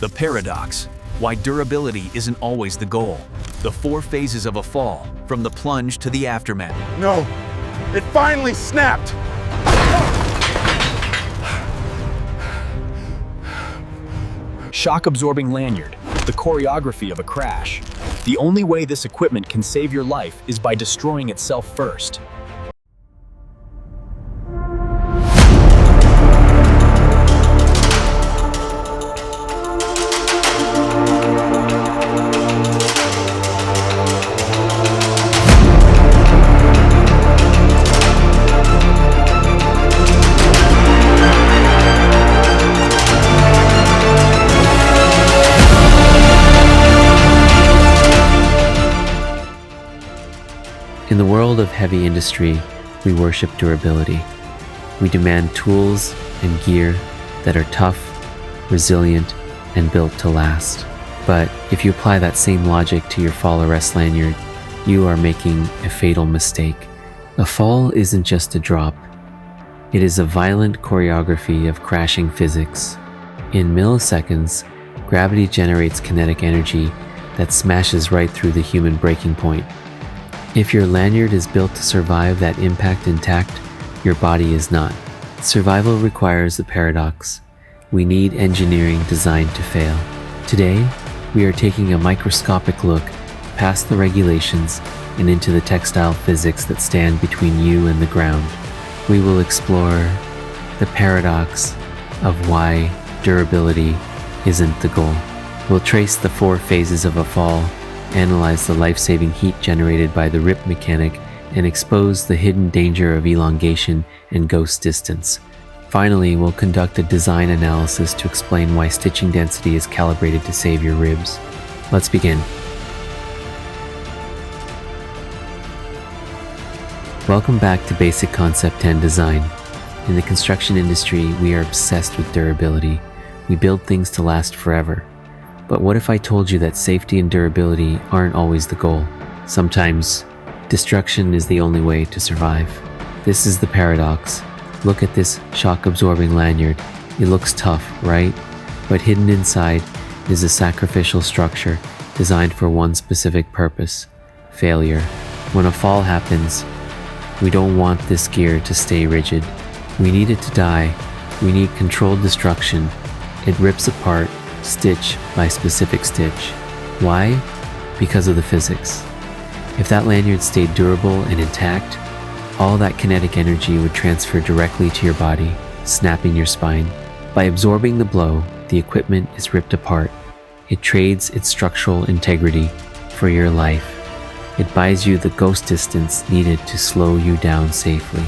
The paradox: why durability isn't always the goal. The 4 phases of a fall, from the plunge to the aftermath. No, it finally snapped! Shock-absorbing lanyard, the choreography of a crash. The only way this equipment can save your life is by destroying itself first. In the world of heavy industry, we worship durability. We demand tools and gear that are tough, resilient, and built to last. But if you apply that same logic to your fall arrest lanyard, you are making a fatal mistake. A fall isn't just a drop. It is a violent choreography of crashing physics. In milliseconds, gravity generates kinetic energy that smashes right through the human breaking point. If your lanyard is built to survive that impact intact, your body is not. Survival requires the paradox. We need engineering designed to fail. Today, we are taking a microscopic look past the regulations and into the textile physics that stand between you and the ground. We will explore the paradox of why durability isn't the goal. We'll trace the 4 phases of a fall, analyze the life-saving heat generated by the rip mechanic, and expose the hidden danger of elongation and ghost distance. Finally, we'll conduct a design analysis to explain why stitching density is calibrated to save your ribs. Let's begin. Welcome back to Basic Concept and Design. In the construction industry, we are obsessed with durability. We build things to last forever. But what if I told you that safety and durability aren't always the goal? Sometimes, destruction is the only way to survive. This is the paradox. Look at this shock-absorbing lanyard. It looks tough, right? But hidden inside is a sacrificial structure designed for one specific purpose: failure. When a fall happens, we don't want this gear to stay rigid. We need it to die. We need controlled destruction. It rips apart, stitch by specific stitch. Why? Because of the physics. If that lanyard stayed durable and intact, all that kinetic energy would transfer directly to your body, snapping your spine. By absorbing the blow, the equipment is ripped apart. It trades its structural integrity for your life. It buys you the ghost distance needed to slow you down safely.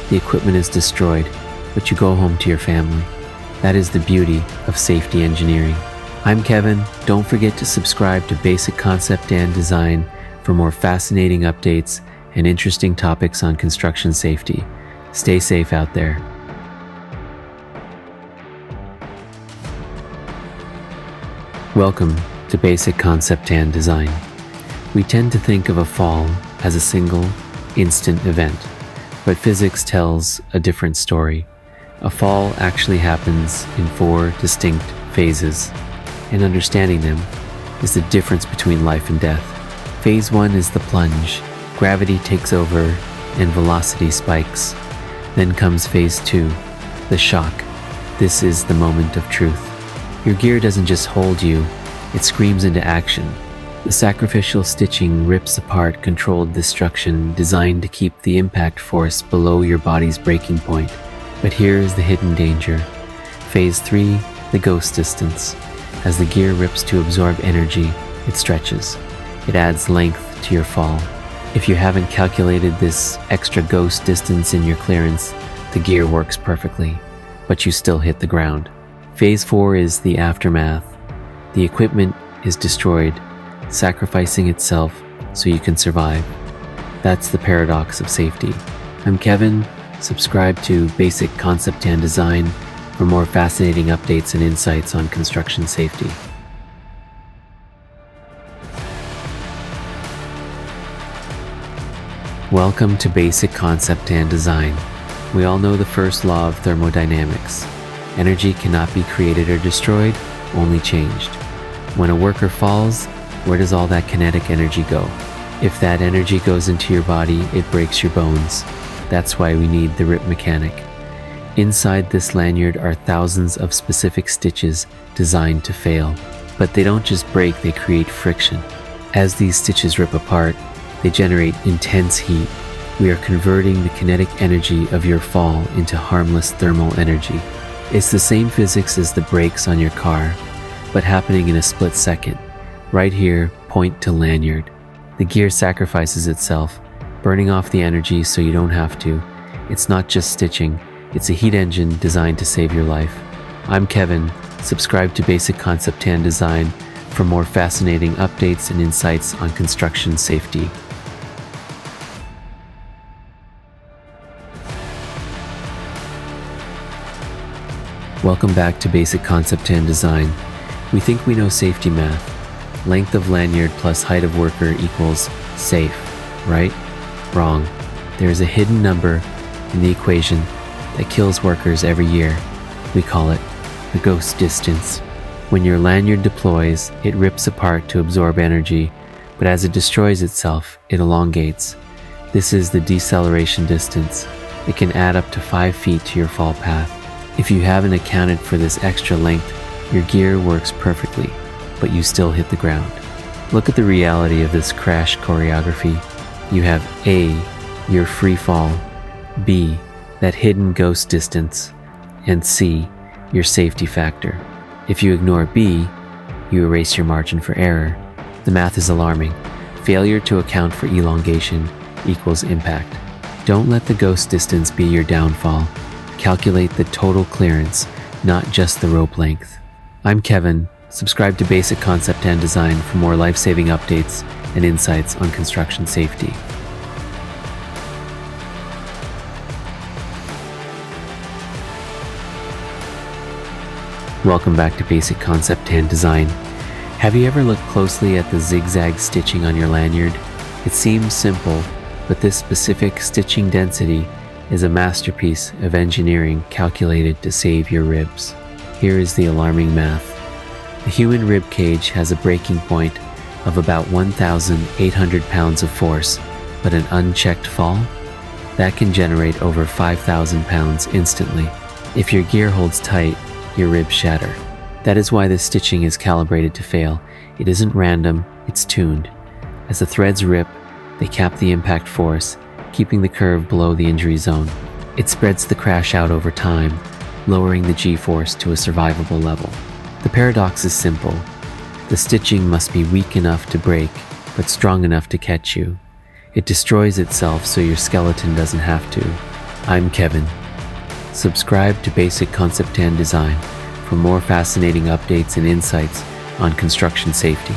The equipment is destroyed, but you go home to your family. That is the beauty of safety engineering. I'm Kevin. Don't forget to subscribe to Basic Concept and Design for more fascinating updates and interesting topics on construction safety. Stay safe out there. Welcome to Basic Concept and Design. We tend to think of a fall as a single, instant event, but physics tells a different story. A fall actually happens in 4 distinct phases, and understanding them is the difference between life and death. Phase 1 is the plunge. Gravity takes over and velocity spikes. Then comes phase 2, the shock. This is the moment of truth. Your gear doesn't just hold you, it screams into action. The sacrificial stitching rips apart controlled destruction designed to keep the impact force below your body's breaking point. But here is the hidden danger. Phase 3, the ghost distance. As the gear rips to absorb energy, it stretches. It adds length to your fall. If you haven't calculated this extra ghost distance in your clearance, the gear works perfectly, but you still hit the ground. Phase 4 is the aftermath. The equipment is destroyed, sacrificing itself so you can survive. That's the paradox of safety. I'm Kevin. Subscribe to Basic Concept and Design for more fascinating updates and insights on construction safety. Welcome to Basic Concept and Design. We all know the first law of thermodynamics. Energy cannot be created or destroyed, only changed. When a worker falls, where does all that kinetic energy go? If that energy goes into your body, it breaks your bones. That's why we need the rip mechanic. Inside this lanyard are thousands of specific stitches designed to fail. But they don't just break, they create friction. As these stitches rip apart, they generate intense heat. We are converting the kinetic energy of your fall into harmless thermal energy. It's the same physics as the brakes on your car, but happening in a split second. Right here, point to lanyard. The gear sacrifices itself, burning off the energy so you don't have to. It's not just stitching, it's a heat engine designed to save your life. I'm Kevin. Subscribe to Basic Concept and Design for more fascinating updates and insights on construction safety. Welcome back to Basic Concept and Design. We think we know safety math. Length of lanyard plus height of worker equals safe, right? Wrong. There is a hidden number in the equation that kills workers every year. We call it the ghost distance. When your lanyard deploys, it rips apart to absorb energy, but as it destroys itself, it elongates. This is the deceleration distance. It can add up to 5 feet to your fall path. If you haven't accounted for this extra length, your gear works perfectly, but you still hit the ground. Look at the reality of this crash choreography. You have A, your free fall, B, that hidden ghost distance, and C, your safety factor. If you ignore B, you erase your margin for error. The math is alarming. Failure to account for elongation equals impact. Don't let the ghost distance be your downfall. Calculate the total clearance, not just the rope length. I'm Kevin. Subscribe to Basic Concept and Design for more life-saving updates and insights on construction safety. Welcome back to Basic Concept and Design. Have you ever looked closely at the zigzag stitching on your lanyard? It seems simple, but this specific stitching density is a masterpiece of engineering calculated to save your ribs. Here is the alarming math. The human rib cage has a breaking point of about 1,800 pounds of force, but an unchecked fall? That can generate over 5,000 pounds instantly. If your gear holds tight, your ribs shatter. That is why this stitching is calibrated to fail. It isn't random, it's tuned. As the threads rip, they cap the impact force, keeping the curve below the injury zone. It spreads the crash out over time, lowering the G-force to a survivable level. The paradox is simple. The stitching must be weak enough to break, but strong enough to catch you. It destroys itself so your skeleton doesn't have to. I'm Kevin. Subscribe to Basic Concept and Design for more fascinating updates and insights on construction safety.